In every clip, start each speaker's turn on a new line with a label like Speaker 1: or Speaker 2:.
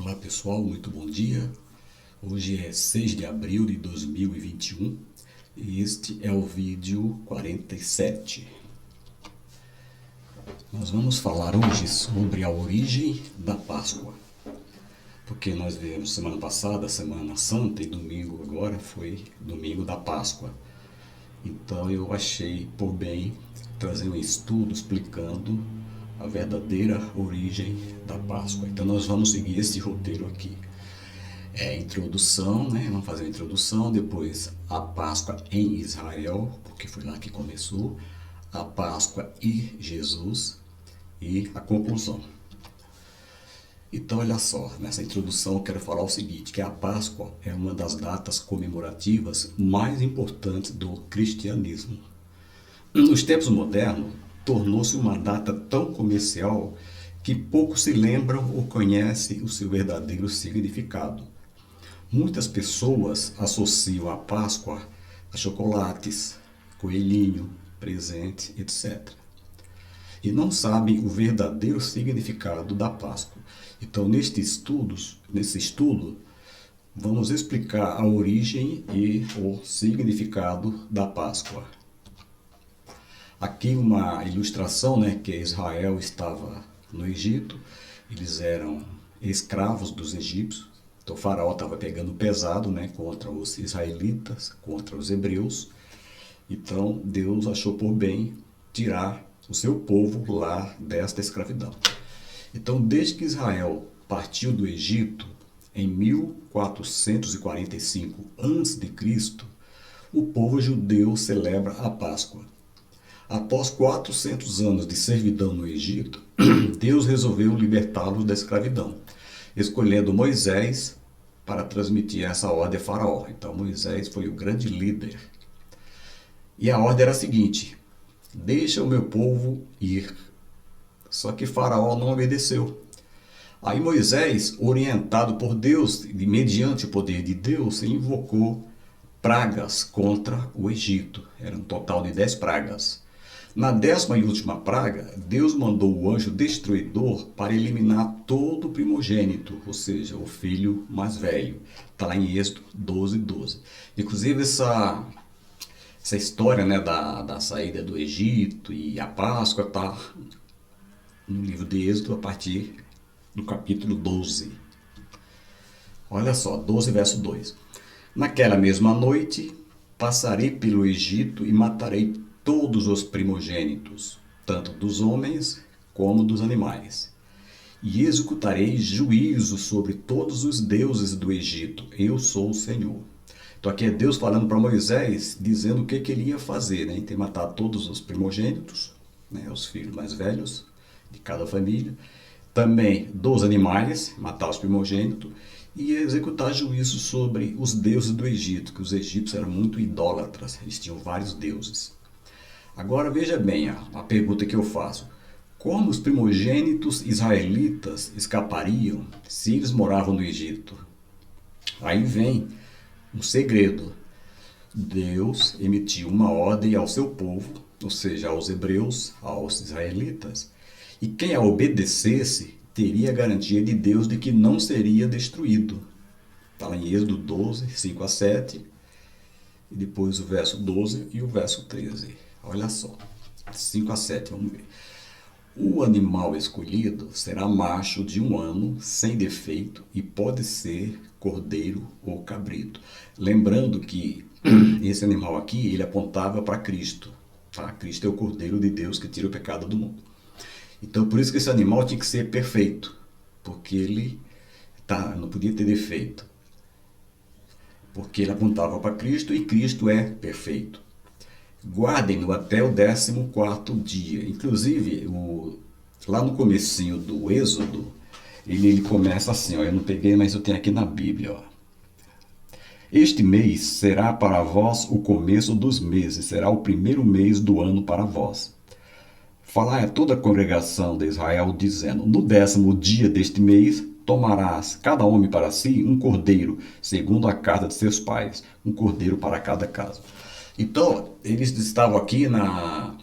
Speaker 1: Olá pessoal, muito bom dia. Hoje é 6 de abril de 2021 e este é o vídeo 47. Nós vamos falar hoje sobre a origem da Páscoa, porque nós vimos semana passada, Semana Santa, e domingo agora foi domingo da Páscoa. Então eu achei por bem trazer um estudo explicando a verdadeira origem da Páscoa. Então nós vamos seguir esse roteiro aqui. Introdução, né? Vamos fazer a introdução, depois a Páscoa em Israel, porque foi lá que começou, a Páscoa e Jesus e a conclusão. Então olha só, nessa introdução eu quero falar o seguinte, que a Páscoa é uma das datas comemorativas mais importantes do cristianismo. Nos tempos modernos, tornou-se uma data tão comercial que poucos se lembram ou conhecem o seu verdadeiro significado. Muitas pessoas associam a Páscoa a chocolates, coelhinho, presente, etc. E não sabem o verdadeiro significado da Páscoa. Então, nesse estudo, vamos explicar a origem e o significado da Páscoa. Aqui uma ilustração, né, que Israel estava no Egito, eles eram escravos dos egípcios, então o faraó estava pegando pesado, né, contra os israelitas, contra os hebreus, então Deus achou por bem tirar o seu povo lá desta escravidão. Então desde que Israel partiu do Egito, em 1445 a.C., o povo judeu celebra a Páscoa. Após 400 anos de servidão no Egito, Deus resolveu libertá-los da escravidão, escolhendo Moisés para transmitir essa ordem a Faraó. Então Moisés foi o grande líder. E a ordem era a seguinte: deixa o meu povo ir. Só que Faraó não obedeceu. Aí Moisés, orientado por Deus, mediante o poder de Deus, invocou pragas contra o Egito. Era um total de 10 pragas. Na 10ª e última praga, Deus mandou o anjo destruidor para eliminar todo o primogênito, ou seja, o filho mais velho. Está lá em Êxodo 12:12. Inclusive essa história, né, da saída do Egito e a Páscoa está no livro de Êxodo a partir do capítulo 12. Olha só, 12 verso 2. Naquela mesma noite, passarei pelo Egito e matarei todos os primogênitos, tanto dos homens como dos animais. E executarei juízo sobre todos os deuses do Egito. Eu sou o Senhor. Então aqui é Deus falando para Moisés, dizendo o que ele ia fazer, né? Ele tem que matar todos os primogênitos, né? Os filhos mais velhos de cada família. Também dos animais, matar os primogênitos. E executar juízo sobre os deuses do Egito, que os egípcios eram muito idólatras, eles tinham vários deuses. Agora veja bem a pergunta que eu faço. Como os primogênitos israelitas escapariam se eles moravam no Egito? Aí vem um segredo. Deus emitiu uma ordem ao seu povo, ou seja, aos hebreus, aos israelitas, e quem a obedecesse teria a garantia de Deus de que não seria destruído. Está lá em Êxodo 12, 5-7, e depois o verso 12 e o verso 13. Olha só, 5-7, vamos ver. O animal escolhido será macho de 1 ano, sem defeito, e pode ser cordeiro ou cabrito. Lembrando que esse animal aqui, ele apontava para Cristo. Tá? Cristo é o cordeiro de Deus que tira o pecado do mundo. Então por isso que esse animal tinha que ser perfeito, porque ele não podia ter defeito. Porque ele apontava para Cristo e Cristo é perfeito. Guardem-no até o 14º dia. Inclusive, lá no comecinho do Êxodo, ele começa assim, ó, eu não peguei, mas eu tenho aqui na Bíblia. Ó. Este mês será para vós o começo dos meses, será o primeiro mês do ano para vós. Falai a toda a congregação de Israel, dizendo, no 10º dia deste mês, tomarás cada homem para si um cordeiro, segundo a casa de seus pais, um cordeiro para cada casa. Então, eles estavam aqui na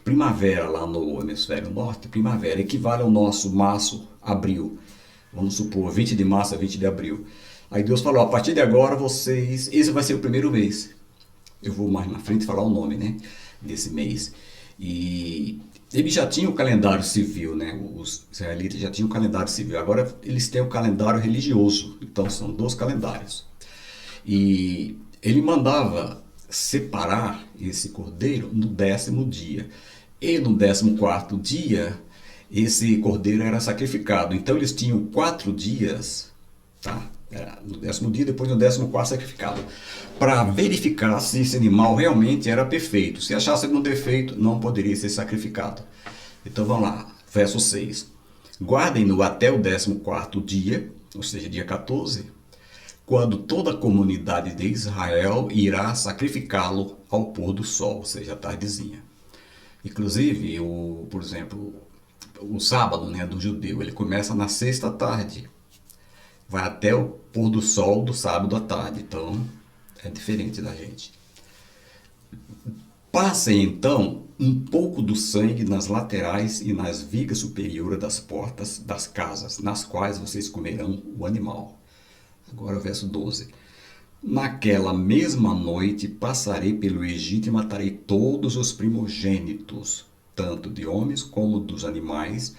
Speaker 1: primavera, lá no hemisfério norte. Primavera equivale ao nosso março, abril. Vamos supor, 20 de março a 20 de abril. Aí Deus falou, a partir de agora vocês, esse vai ser o primeiro mês. Eu vou mais na frente falar o nome, né, desse mês. E eles já tinham o calendário civil, né? Os israelitas já tinham o calendário civil. Agora eles têm o calendário religioso. Então são dois calendários. E ele mandava separar esse cordeiro no 10º dia. E no 14º dia, esse cordeiro era sacrificado. Então eles tinham 4 dias, tá? Era no 10º dia, depois no 14º sacrificado, para verificar se esse animal realmente era perfeito. Se achasse algum defeito, não poderia ser sacrificado. Então vamos lá, verso 6. Guardem-no até o 14º dia, ou seja, dia 14, quando toda a comunidade de Israel irá sacrificá-lo ao pôr do sol, ou seja, à tardezinha. Inclusive, por exemplo, o sábado, né, do judeu, ele começa na sexta tarde, vai até o pôr do sol do sábado à tarde, então é diferente da gente. Passem então um pouco do sangue nas laterais e nas vigas superiores das portas das casas, nas quais vocês comerão o animal. Agora o verso 12. Naquela mesma noite passarei pelo Egito e matarei todos os primogênitos, tanto de homens como dos animais,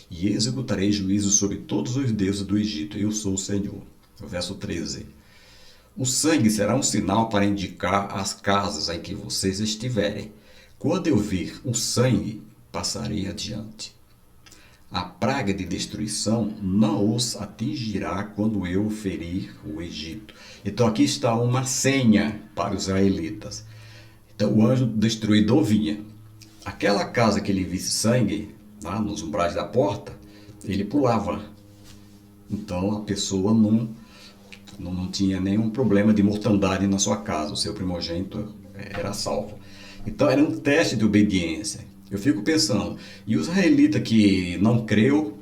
Speaker 1: e executarei juízo sobre todos os deuses do Egito. Eu sou o Senhor. Verso 13. O sangue será um sinal para indicar as casas em que vocês estiverem. Quando eu vir o sangue, passarei adiante. A praga de destruição não os atingirá quando eu ferir o Egito. Então aqui está uma senha para os israelitas. Então o anjo destruidor vinha. Aquela casa que ele visse sangue, lá nos umbrais da porta, ele pulava. Então a pessoa não tinha nenhum problema de mortandade na sua casa. O seu primogênito era salvo. Então era um teste de obediência. Eu fico pensando, e o israelita que não creu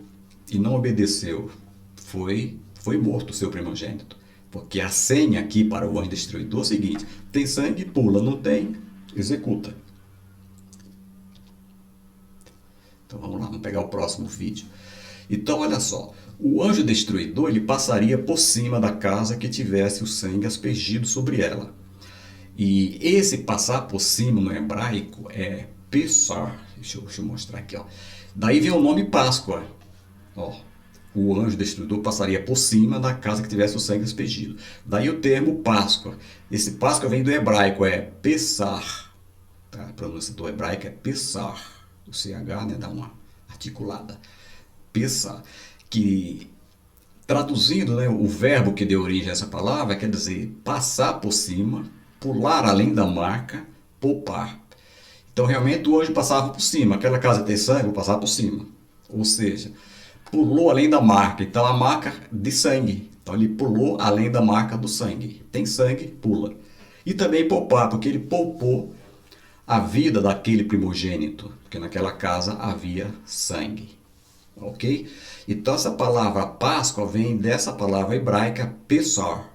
Speaker 1: e não obedeceu, foi morto o seu primogênito. Porque a senha aqui para o anjo destruidor é o seguinte: tem sangue, pula, não tem, executa. Então vamos lá, vamos pegar o próximo vídeo. Então olha só, o anjo destruidor ele passaria por cima da casa que tivesse o sangue aspergido sobre ela. E esse passar por cima no hebraico é Pessar. Deixa eu mostrar aqui, ó. Daí vem o nome Páscoa. Ó, o anjo destruidor passaria por cima da casa que tivesse o sangue aspergido. Daí o termo Páscoa. Esse Páscoa vem do hebraico, é Pessar. Tá? A pronúncia do hebraico é Pessar. O CH, né, dá uma articulada. Pessar. Que, traduzindo, né, o verbo que deu origem a essa palavra quer dizer passar por cima, pular além da marca, poupar. Então realmente o anjo passava por cima. Aquela casa tem sangue, vou passar por cima. Ou seja, pulou além da marca. Então a marca de sangue. Então ele pulou além da marca do sangue. Tem sangue, pula. E também poupar, porque ele poupou a vida daquele primogênito. Porque naquela casa havia sangue. Ok? Então essa palavra Páscoa vem dessa palavra hebraica Pessar,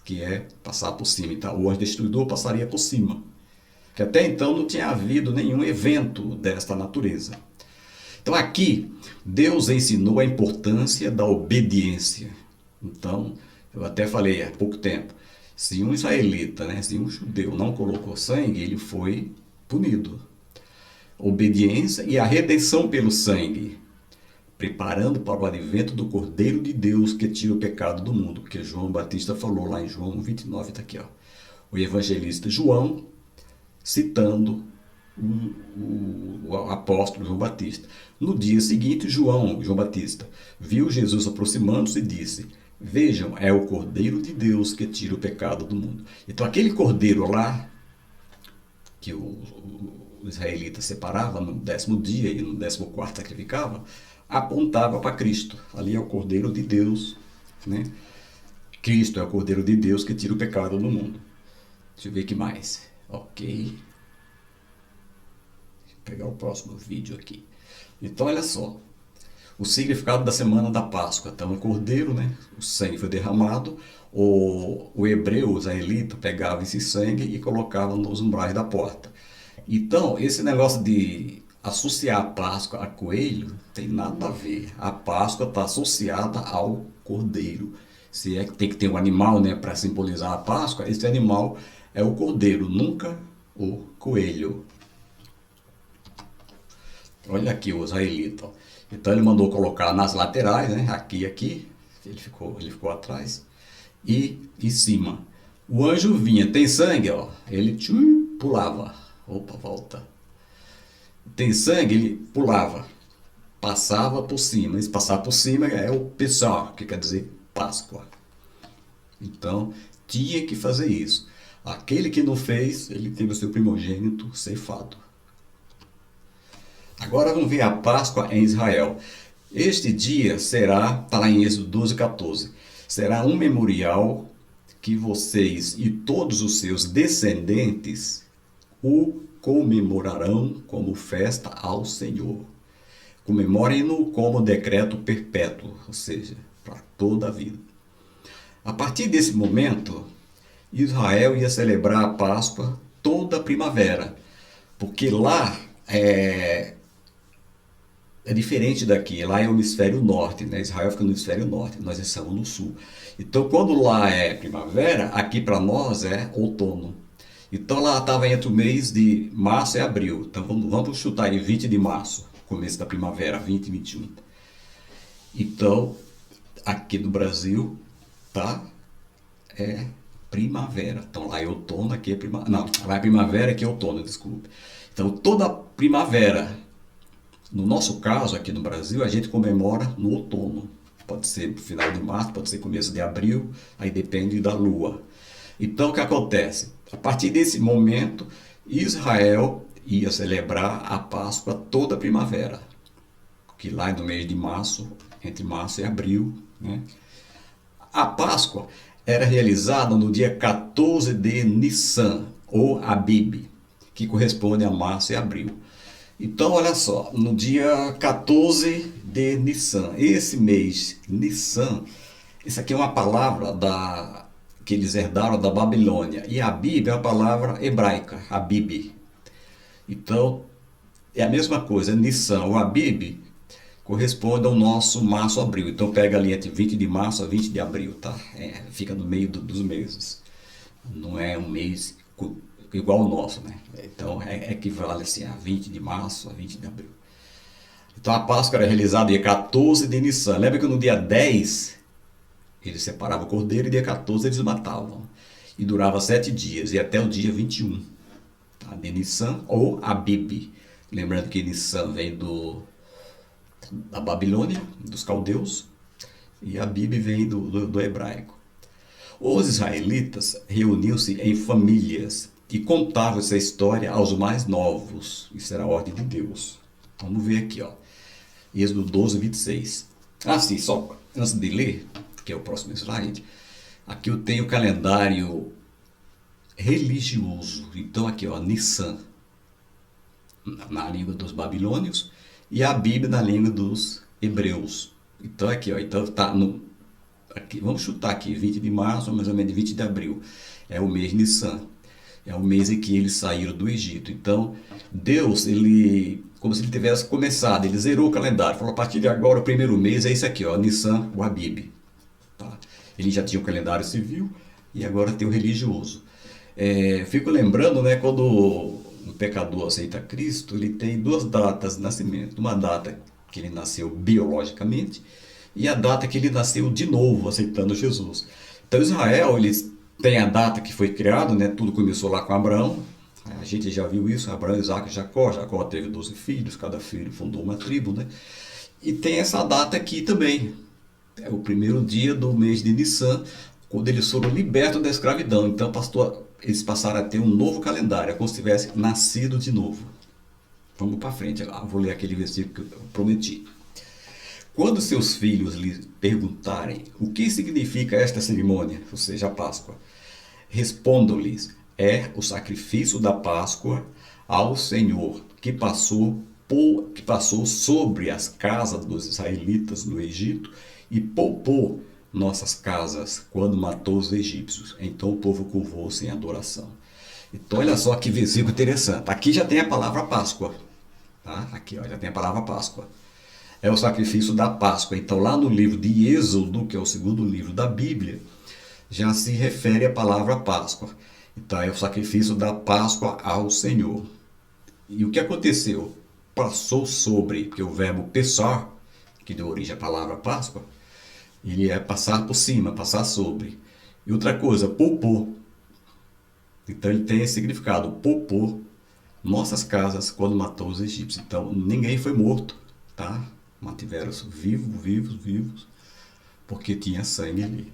Speaker 1: que é passar por cima. Então o anjo destruidor passaria por cima. Que até então não tinha havido nenhum evento desta natureza. Então aqui, Deus ensinou a importância da obediência. Então, eu até falei há pouco tempo, se um israelita, né, se um judeu não colocou sangue, ele foi punido. Obediência e a redenção pelo sangue, preparando para o advento do Cordeiro de Deus que tira o pecado do mundo, porque João Batista falou lá em João 29, está aqui, ó. O evangelista João, citando o apóstolo João Batista. No dia seguinte, João Batista viu Jesus aproximando-se e disse: vejam, é o Cordeiro de Deus que tira o pecado do mundo. Então aquele cordeiro lá, que o israelita separava no 10º dia e no 14º sacrificava, apontava para Cristo. Ali é o Cordeiro de Deus, né? Cristo é o Cordeiro de Deus que tira o pecado do mundo. Deixa eu ver o que mais. Ok. Deixa eu pegar o próximo vídeo aqui. Então, olha só. O significado da semana da Páscoa. Então, o cordeiro, né? O sangue foi derramado. O hebreu, o israelita, pegava esse sangue e colocava nos umbrais da porta. Então, esse negócio de associar a Páscoa a coelho tem nada a ver. A Páscoa está associada ao cordeiro. Se é que tem que ter um animal, né, para simbolizar a Páscoa, esse animal é o cordeiro, nunca o coelho. Olha aqui o israelita. Então ele mandou colocar nas laterais, né, aqui e aqui, ele ficou atrás, e em cima. O anjo vinha, tem sangue, ó, ele pulava. Opa, volta. Tem sangue, ele pulava, passava por cima. Esse passar por cima é o Pesach, que quer dizer Páscoa. Então, tinha que fazer isso. Aquele que não fez, ele teve o seu primogênito ceifado. Agora vamos ver a Páscoa em Israel. Este dia será, está lá em Êxodo 12:14, será um memorial que vocês e todos os seus descendentes o comemorarão como festa ao Senhor. Comemorem-no como decreto perpétuo, ou seja, para toda a vida. A partir desse momento, Israel ia celebrar a Páscoa toda a primavera, porque lá é diferente daqui. Lá é o hemisfério norte, né? Israel fica no hemisfério norte, nós estamos no sul. Então, quando lá é primavera, aqui para nós é outono. Então, lá estava entre o mês de março e abril. Então, vamos chutar aí 20 de março, começo da primavera, 20 e 21. Então, aqui no Brasil, tá? É primavera. Então, lá é outono, aqui é primavera. Não, lá é primavera, aqui é outono, desculpe. Então, toda primavera, no nosso caso, aqui no Brasil, a gente comemora no outono. Pode ser final de março, pode ser começo de abril, aí depende da lua. Então, o que acontece? A partir desse momento, Israel ia celebrar a Páscoa toda a primavera, que lá no mês de março, entre março e abril, né? A Páscoa era realizada no dia 14 de Nissan, ou Abib, que corresponde a março e abril. Então, olha só, no dia 14 de Nissan, esse mês, Nissan, isso aqui é uma palavra que eles herdaram da Babilônia. E Abib é uma palavra hebraica, Abib. Então, é a mesma coisa, Nissan ou Abib corresponde ao nosso março-abril. Então, pega ali entre 20 de março a 20 de abril, tá? Fica no meio dos meses. Não é um mês igual o nosso, né? Então, equivale assim a 20 de março a 20 de abril. Então, a Páscoa era realizada dia 14 de Nissan. Lembra que no dia 10 eles separavam o cordeiro e dia 14 eles matavam. E durava 7 dias, e até o dia 21. Tá? De Nissan ou Abib. Lembrando que Nissan vem da Babilônia, dos caldeus, e Abib vem do hebraico. Os israelitas reuniam-se em famílias e contavam essa história aos mais novos. Isso era a ordem de Deus. Vamos ver aqui, ó. Êxodo 12:26. Sim, só antes de ler, que é o próximo slide, aqui eu tenho o calendário religioso. Então aqui, ó, Nissan, na língua dos babilônios, e a Bíblia na língua dos hebreus. Então aqui, ó, então tá aqui, vamos chutar aqui, 20 de março, mais ou menos 20 de abril. É o mês Nissan. É o mês em que eles saíram do Egito. Então, Deus, como se ele tivesse começado, ele zerou o calendário. Falou, a partir de agora, o primeiro mês é isso aqui, ó, Nissan, o Abib. Tá? Ele já tinha o calendário civil e agora tem o religioso. Fico lembrando, né, quando um pecador aceita Cristo, ele tem 2 datas de nascimento. Uma data que ele nasceu biologicamente e a data que ele nasceu de novo, aceitando Jesus. Então, Israel, eles têm a data que foi criado, né? Tudo começou lá com Abraão. A gente já viu isso, Abraão, Isaac e Jacó. Jacó teve 12 filhos, cada filho fundou uma tribo, né? E tem essa data aqui também. É o primeiro dia do mês de Nissan, quando eles foram libertos da escravidão. Então, eles passaram a ter um novo calendário, é como se tivessem nascido de novo. Vamos para frente, vou ler aquele versículo que eu prometi. Quando seus filhos lhe perguntarem o que significa esta cerimônia, ou seja, a Páscoa, respondam-lhes, é o sacrifício da Páscoa ao Senhor, que passou sobre as casas dos israelitas no Egito e poupou nossas casas quando matou os egípcios. Então o povo curvou-se em adoração. Então olha só que versículo interessante. Aqui já tem a palavra Páscoa. Tá? Aqui, ó, já tem a palavra Páscoa. É o sacrifício da Páscoa. Então, lá no livro de Êxodo, que é o segundo livro da Bíblia, já se refere à palavra Páscoa. Então, é o sacrifício da Páscoa ao Senhor. E o que aconteceu? Passou sobre, porque o verbo pesar, que deu origem à palavra Páscoa, ele é passar por cima, passar sobre. E outra coisa, poupou. Então ele tem esse significado, poupou nossas casas quando matou os egípcios. Então ninguém foi morto, tá? Mantiveram-se vivos, porque tinha sangue ali.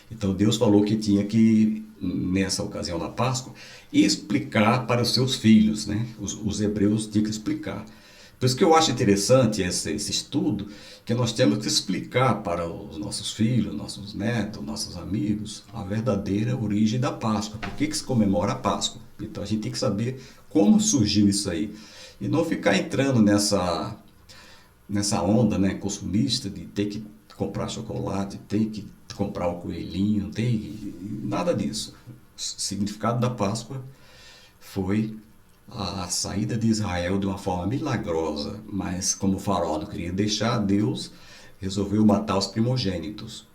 Speaker 1: Então Deus falou que tinha que, nessa ocasião da Páscoa, explicar para os seus filhos, né? Os hebreus tinham que explicar. Por isso que eu acho interessante esse estudo, que nós temos que explicar para os nossos filhos, nossos netos, nossos amigos, a verdadeira origem da Páscoa. Por que se comemora a Páscoa? Então a gente tem que saber como surgiu isso aí. E não ficar entrando nessa onda, né, consumista de ter que comprar chocolate, ter que comprar o coelhinho, não tem nada disso. O significado da Páscoa foi a saída de Israel de uma forma milagrosa, mas como o faraó não queria deixar, Deus resolveu matar os primogênitos.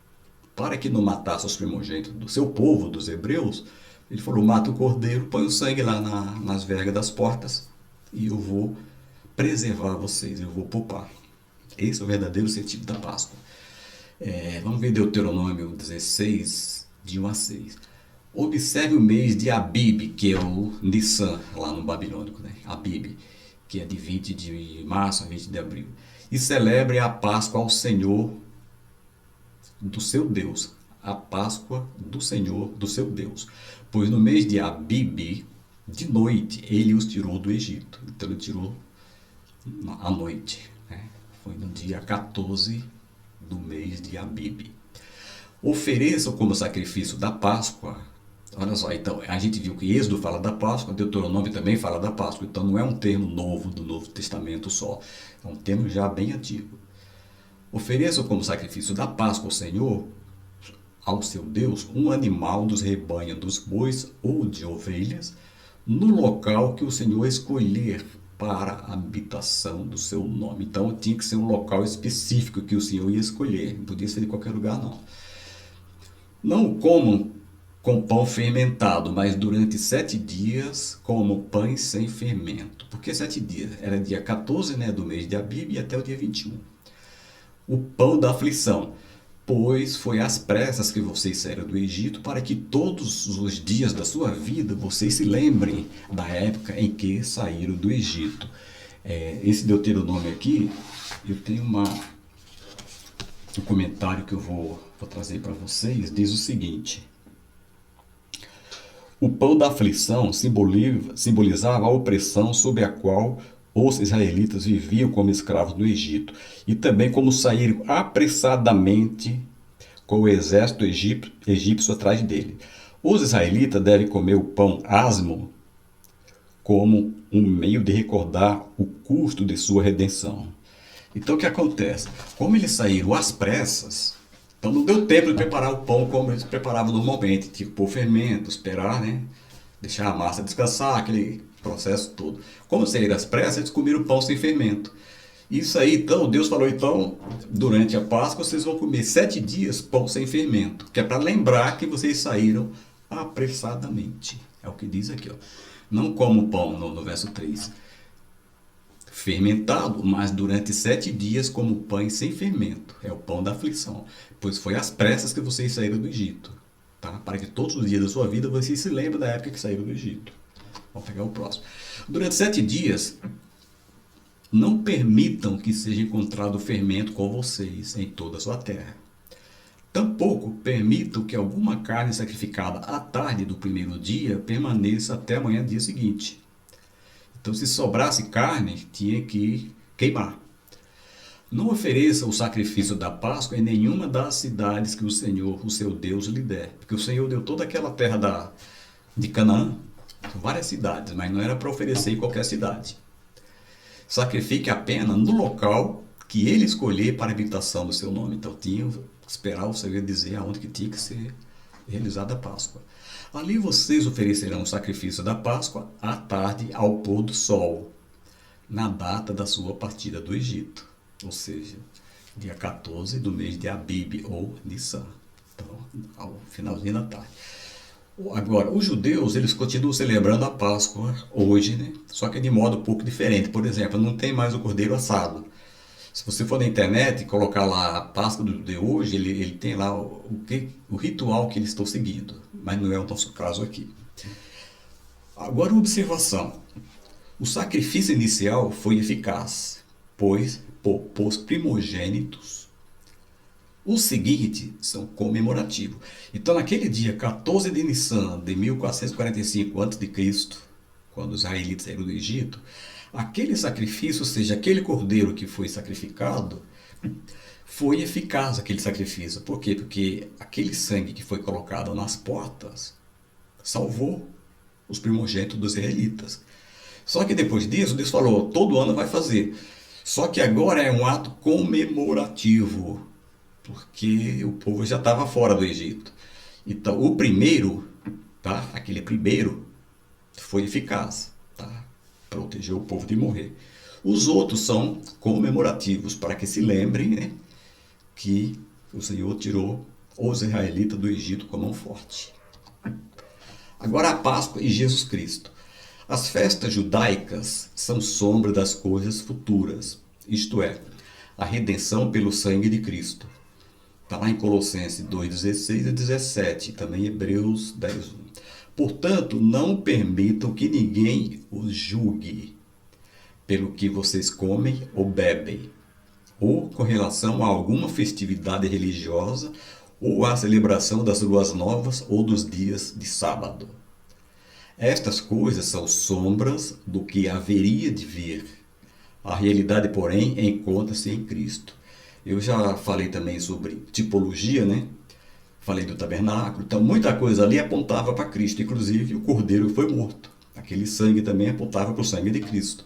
Speaker 1: Para que não matasse os primogênitos do seu povo, dos hebreus, ele falou, mata o cordeiro, põe o sangue lá nas vergas das portas e eu vou preservar vocês, eu vou poupar. Esse é o verdadeiro sentido da Páscoa. Vamos ver Deuteronômio 16, de 1 a 6. Observe o mês de Abib, que é o Nissan, lá no babilônico, né? Abib, que é de 20 de março a 20 de abril. E celebre a Páscoa ao Senhor do seu Deus. A Páscoa do Senhor do seu Deus. Pois no mês de Abib, de noite, ele os tirou do Egito. Então ele tirou à noite, né? Foi no dia 14 do mês de Abib. Ofereçam como sacrifício da Páscoa. Olha só, então a gente viu que Êxodo fala da Páscoa, Deuteronômio também fala da Páscoa. Então não é um termo novo do Novo Testamento só, é um termo já bem antigo. Ofereçam como sacrifício da Páscoa ao Senhor, ao seu Deus, um animal dos rebanhos dos bois ou de ovelhas, no local que o Senhor escolher para a habitação do seu nome. Então tinha que ser um local específico que o Senhor ia escolher, não podia ser de qualquer lugar não. Não comam com pão fermentado, mas durante 7 dias comam pães sem fermento. Por que 7 dias? Era dia 14, né, do mês de Abib e até o dia 21. O pão da aflição, pois foi às pressas que vocês saíram do Egito, para que todos os dias da sua vida vocês se lembrem da época em que saíram do Egito. Esse Deuteronômio aqui, eu tenho um comentário que eu vou trazer para vocês, diz o seguinte: o pão da aflição simbolizava a opressão sob a qual os israelitas viviam como escravos no Egito, e também como saíram apressadamente com o exército egípcio atrás dele. Os israelitas devem comer o pão asmo como um meio de recordar o custo de sua redenção. Então o que acontece? Como eles saíram às pressas, então não deu tempo de preparar o pão como eles preparavam normalmente, tipo pôr fermento, esperar, né? Deixar a massa descansar, aquele processo todo. Como saíram às pressas, eles comeram o pão sem fermento. Isso aí, então, Deus falou, então, durante a Páscoa, vocês vão comer 7 dias pão sem fermento, que é para lembrar que vocês saíram apressadamente. É o que diz aqui, ó. Não comam pão, no verso 3. Fermentado, mas durante 7 dias como pães sem fermento. É o pão da aflição. Pois foi às pressas que vocês saíram do Egito. Tá? Para que todos os dias da sua vida vocês se lembrem da época que saíram do Egito. Vamos pegar o próximo. Durante 7 dias, não permitam que seja encontrado fermento com vocês em toda a sua terra. Tampouco permitam que alguma carne sacrificada à tarde do primeiro dia permaneça até amanhã, dia seguinte. Então, se sobrasse carne, tinha que queimar. Não ofereça o sacrifício da Páscoa em nenhuma das cidades que o Senhor, o seu Deus, lhe der. Porque o Senhor deu toda aquela terra de Canaã, várias cidades, mas não era para oferecer em qualquer cidade. Sacrifique apenas no local que ele escolher para a habitação do seu nome. Então, tinha que esperar o Senhor dizer aonde que tinha que ser realizada a Páscoa. Ali vocês oferecerão o sacrifício da Páscoa à tarde ao pôr do sol. na data da sua partida do Egito, ou seja, dia 14 do mês de Abib ou Nissan, então, ao finalzinho da tarde. Agora, os judeus, eles continuam celebrando a Páscoa hoje, né? Só que de modo um pouco diferente. Por exemplo, não tem mais o cordeiro assado. Se você for na internet e colocar lá a Páscoa do judeu hoje, ele tem lá o ritual que eles estão seguindo, mas não é o nosso caso aqui. Agora, observação. O sacrifício inicial foi eficaz, pois pôs primogênitos. Os seguintes são comemorativos. Então, naquele dia 14 de Nissan de 1445 a.C., quando os israelitas saíram do Egito, aquele sacrifício, ou seja, aquele cordeiro que foi sacrificado, foi eficaz aquele sacrifício. Por quê? Porque aquele sangue que foi colocado nas portas salvou os primogênitos dos israelitas. Só que depois disso, Deus falou, todo ano vai fazer. Só que agora é um ato comemorativo, porque o povo já estava fora do Egito. Então, o primeiro, tá? Aquele primeiro, foi eficaz, tá? Protegeu o povo de morrer. Os outros são comemorativos, para que se lembrem, né, que o Senhor tirou os israelitas do Egito com a mão forte. Agora a Páscoa e Jesus Cristo. As festas judaicas são sombra das coisas futuras, isto é, a redenção pelo sangue de Cristo. Está lá em Colossenses 2,16 e 17, também Hebreus 10:1. Portanto, não permitam que ninguém os julgue pelo que vocês comem ou bebem, ou com relação a alguma festividade religiosa, ou à celebração das luas novas ou dos dias de sábado. Estas coisas são sombras do que haveria de vir. A realidade, porém, encontra-se em Cristo. Eu já falei também sobre tipologia, né? Falei do tabernáculo. Então, muita coisa ali apontava para Cristo. Inclusive, o cordeiro foi morto. Aquele sangue também apontava para o sangue de Cristo.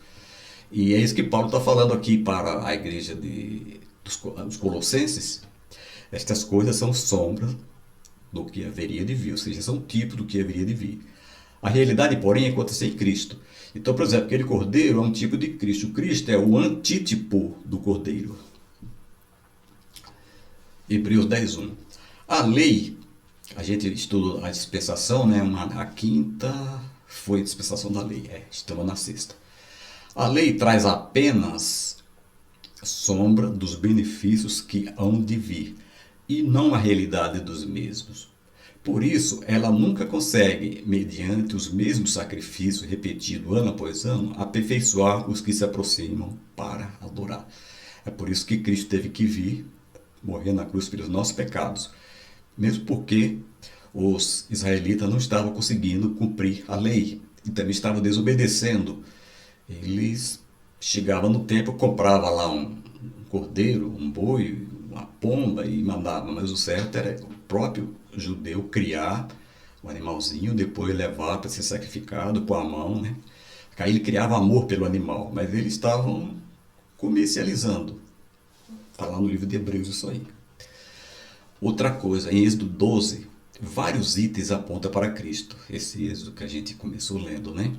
Speaker 1: E é isso que Paulo está falando aqui para a igreja dos Colossenses. Estas coisas são sombras do que haveria de vir, ou seja, são tipos do que haveria de vir. A realidade, porém, encontra-se em Cristo. Então, por exemplo, aquele cordeiro é um tipo de Cristo. O Cristo é o antítipo do cordeiro. Hebreus 10:1. A lei, a gente estuda a dispensação, né? A quinta foi a dispensação da lei. Estamos na sexta. A lei traz apenas sombra dos benefícios que hão de vir, e não a realidade dos mesmos. Por isso, ela nunca consegue, mediante os mesmos sacrifícios repetidos ano após ano, aperfeiçoar os que se aproximam para adorar. É por isso que Cristo teve que vir, morrer na cruz pelos nossos pecados, mesmo porque os israelitas não estavam conseguindo cumprir a lei e também estavam desobedecendo. Eles chegavam no templo, compravam lá um cordeiro, um boi, uma pomba e mandavam, mas o certo era o próprio judeu criar o animalzinho, depois levar para ser sacrificado, pôr a mão, né? Aí ele criava amor pelo animal, mas eles estavam comercializando. Está lá no livro de Hebreus isso aí. Outra coisa, em Êxodo 12, vários itens apontam para Cristo. Esse Êxodo que a gente começou lendo, né?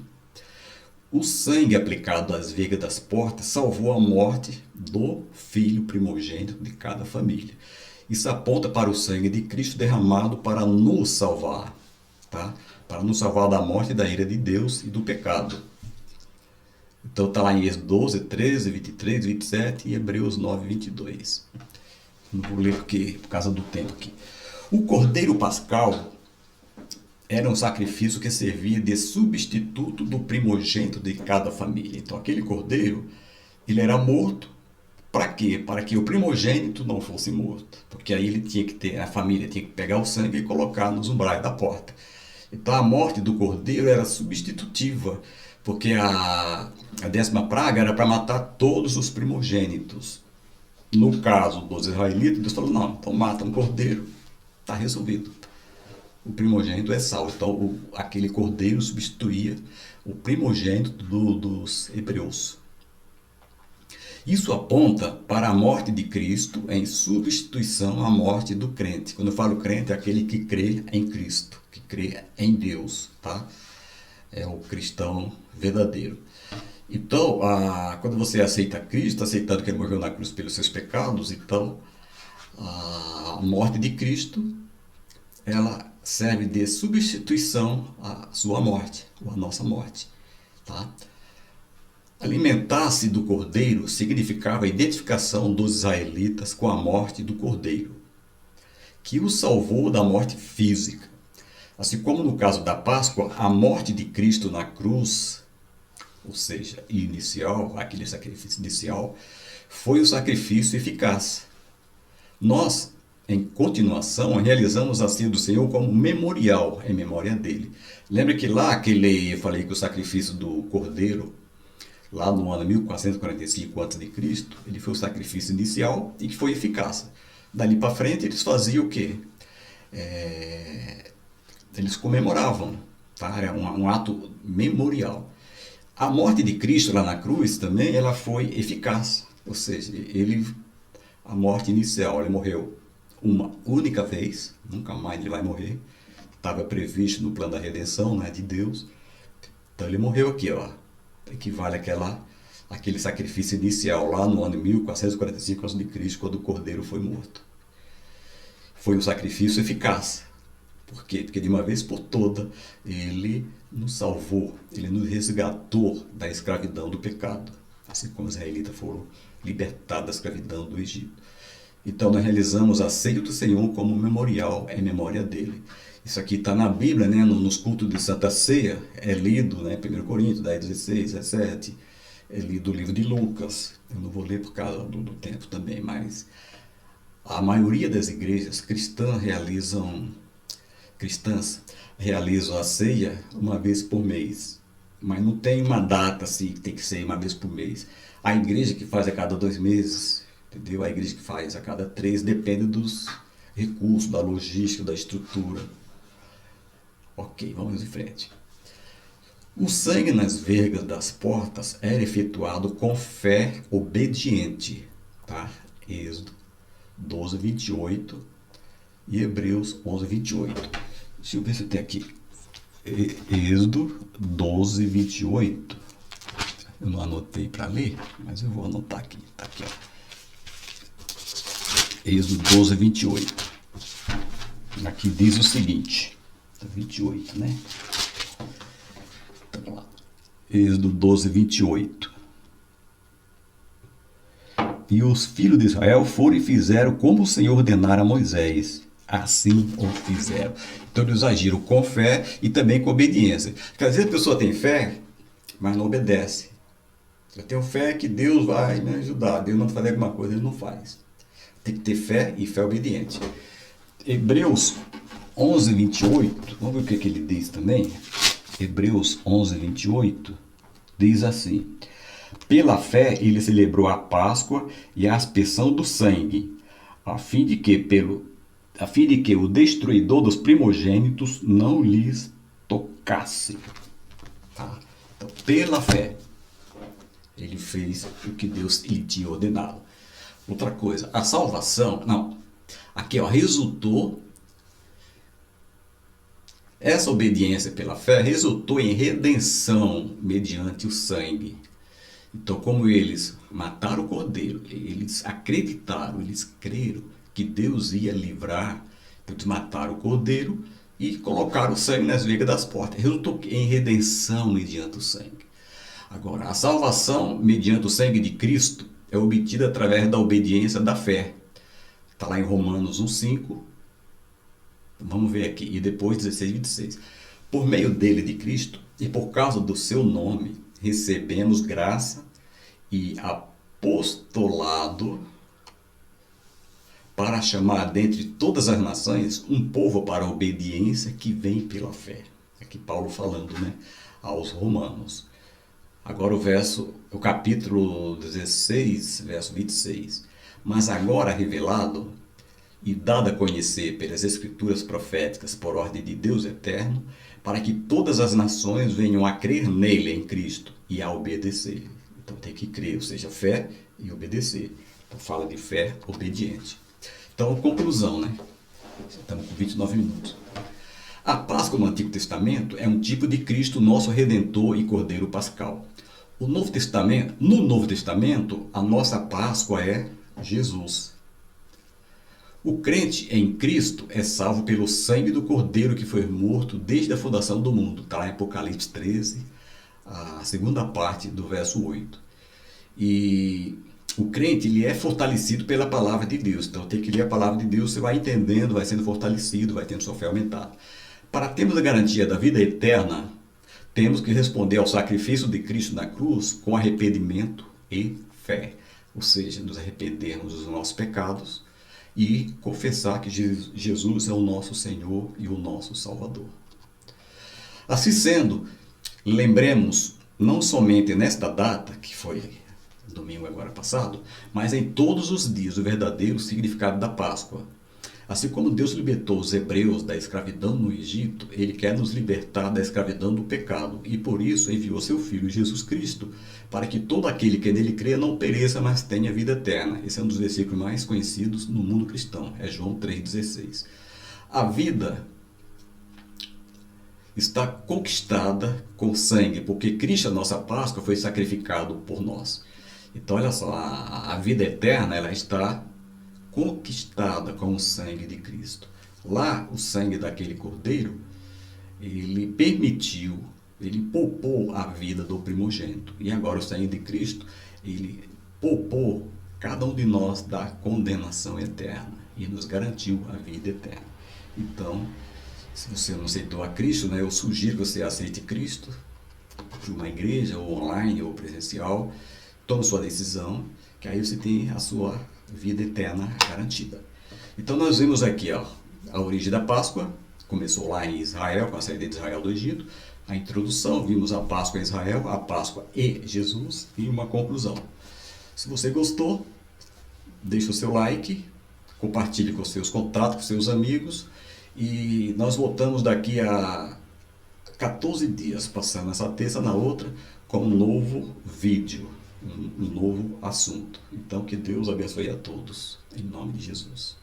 Speaker 1: O sangue aplicado às vigas das portas salvou a morte do filho primogênito de cada família. Isso aponta para o sangue de Cristo derramado para nos salvar, tá? Para nos salvar da morte e da ira de Deus e do pecado. Então está lá em Êxodo 12, 13, 23, 27 e Hebreus 9, 22. Não vou ler porque, por causa do tempo aqui. O cordeiro pascal era um sacrifício que servia de substituto do primogênito de cada família. Então aquele cordeiro, ele era morto. Para quê? Para que o primogênito não fosse morto. Porque aí ele tinha que ter, a família tinha que pegar o sangue e colocar nos umbrais da porta. Então a morte do cordeiro era substitutiva, porque a 10ª praga era para matar todos os primogênitos. No caso dos israelitas, Deus falou, não, então mata um cordeiro, está resolvido. O primogênito é salvo. Então aquele cordeiro substituía o primogênito dos hebreus. Isso aponta para a morte de Cristo em substituição à morte do crente. Quando eu falo crente, é aquele que crê em Cristo, que crê em Deus, tá? É o cristão verdadeiro. Então, quando você aceita Cristo, aceitando que ele morreu na cruz pelos seus pecados, então a morte de Cristo, ela serve de substituição à sua morte, ou à nossa morte. Tá? Alimentar-se do cordeiro significava a identificação dos israelitas com a morte do cordeiro, que os salvou da morte física. Assim como no caso da Páscoa, a morte de Cristo na cruz, ou seja, inicial, aquele sacrifício inicial, foi o sacrifício eficaz. Nós, em continuação, realizamos a ceia do Senhor como memorial, em memória dele. Lembra que lá, eu falei que o sacrifício do cordeiro, lá no ano 1445 a.C., ele foi o sacrifício inicial e que foi eficaz. Dali para frente, eles faziam o quê? Eles comemoravam, tá? Era um ato memorial. A morte de Cristo lá na cruz também, ela foi eficaz. Ou seja, a morte inicial, ele morreu uma única vez, nunca mais ele vai morrer. Estava previsto no plano da redenção, né, de Deus. Então ele morreu aqui, ó. Equivale àquele sacrifício inicial lá no ano 1445 a.C., quando o cordeiro foi morto. Foi um sacrifício eficaz. Por quê? Porque de uma vez por toda ele nos salvou, ele nos resgatou da escravidão do pecado, assim como os israelitas foram libertados da escravidão do Egito. Então nós realizamos a ceia do Senhor como memorial em memória dele. Isso aqui está na Bíblia, né? Nos cultos de Santa Ceia, é lido, né? 1 Coríntios 10, 16, 17, é lido o livro de Lucas. Eu não vou ler por causa do tempo também, mas a maioria das igrejas cristãs realizam a ceia uma vez por mês, mas não tem uma data assim, tem que ser uma vez por mês. A igreja que faz a cada 2 meses, entendeu? A igreja que faz a cada 3, depende dos recursos, da logística, da estrutura. Ok, vamos em frente. O sangue nas vergas das portas era efetuado com fé obediente, tá? Êxodo 12, 28 e Hebreus 11, 28. Deixa eu ver se tem aqui. Êxodo 12, 28. Eu não anotei para ler, mas eu vou anotar aqui. Tá aqui, ó. Êxodo 12, 28. Aqui diz o seguinte. 28, né? Então, lá. Êxodo 12, 28. E os filhos de Israel foram e fizeram como o Senhor ordenara a Moisés. Assim o fizeram. Então eles agiram com fé e também com obediência. Porque às vezes a pessoa tem fé, mas não obedece. Eu tenho fé que Deus vai me ajudar. Deus não fazer alguma coisa, ele não faz. Tem que ter fé e fé obediente. Hebreus 11, 28. Vamos ver o que ele diz também. Hebreus 11, 28. Diz assim: pela fé ele celebrou a Páscoa e a aspersão do sangue, a fim de que o destruidor dos primogênitos não lhes tocasse. Tá? Então, pela fé, ele fez o que Deus lhe tinha ordenado. Outra coisa, a salvação, não, aqui ó, resultou, essa obediência pela fé resultou em redenção mediante o sangue. Então, como eles mataram o cordeiro, eles acreditaram, eles creram que Deus ia livrar, então eles mataram o cordeiro e colocaram o sangue nas vergas das portas. Resultou em redenção mediante o sangue. Agora, a salvação mediante o sangue de Cristo é obtida através da obediência da fé. Está lá em Romanos 1,5. Vamos ver aqui. E depois 16, 26. Por meio dele, de Cristo, e por causa do seu nome, recebemos graça e apostolado para chamar dentre todas as nações um povo para a obediência que vem pela fé. Aqui Paulo falando, né, aos romanos. Agora o capítulo 16, verso 26. Mas agora revelado e dado a conhecer pelas escrituras proféticas por ordem de Deus eterno, para que todas as nações venham a crer nele, em Cristo, e a obedecer. Então tem que crer, ou seja, fé e obedecer. Então fala de fé obediente. Então, conclusão, né? Estamos com 29 minutos. A Páscoa no Antigo Testamento é um tipo de Cristo, nosso Redentor e Cordeiro Pascal. No Novo Testamento, a nossa Páscoa é Jesus. O crente em Cristo é salvo pelo sangue do Cordeiro que foi morto desde a fundação do mundo. Está lá em Apocalipse 13, a segunda parte do verso 8. E o crente ele é fortalecido pela palavra de Deus. Então tem que ler a palavra de Deus, você vai entendendo, vai sendo fortalecido, vai tendo sua fé aumentada. Para termos a garantia da vida eterna, temos que responder ao sacrifício de Cristo na cruz com arrependimento e fé. Ou seja, nos arrependermos dos nossos pecados e confessar que Jesus é o nosso Senhor e o nosso Salvador. Assim sendo, lembremos não somente nesta data, que foi domingo agora passado, mas em todos os dias o verdadeiro significado da Páscoa. Assim como Deus libertou os hebreus da escravidão no Egito, Ele quer nos libertar da escravidão do pecado e por isso enviou seu Filho Jesus Cristo, para que todo aquele que nele crê não pereça, mas tenha vida eterna. Esse é um dos versículos mais conhecidos no mundo cristão, é João 3,16. A vida está conquistada com sangue, porque Cristo, a nossa Páscoa, foi sacrificado por nós. Então, olha só, a vida eterna ela está conquistada com o sangue de Cristo. Lá, o sangue daquele cordeiro, ele permitiu, ele poupou a vida do primogênito. E agora o sangue de Cristo, ele poupou cada um de nós da condenação eterna e nos garantiu a vida eterna. Então, se você não aceitou a Cristo, eu sugiro que você aceite Cristo de uma igreja, ou online, ou presencial. Tome sua decisão, que aí você tem a sua vida eterna garantida. Então nós vimos aqui a origem da Páscoa, começou lá em Israel, com a saída de Israel do Egito, a introdução, vimos a Páscoa em Israel, a Páscoa e Jesus, e uma conclusão. Se você gostou, deixe o seu like, compartilhe com seus contatos, com seus amigos, e nós voltamos daqui a 14 dias, passando essa terça na outra, com um novo vídeo. Um novo assunto. Então que Deus abençoe a todos, em nome de Jesus.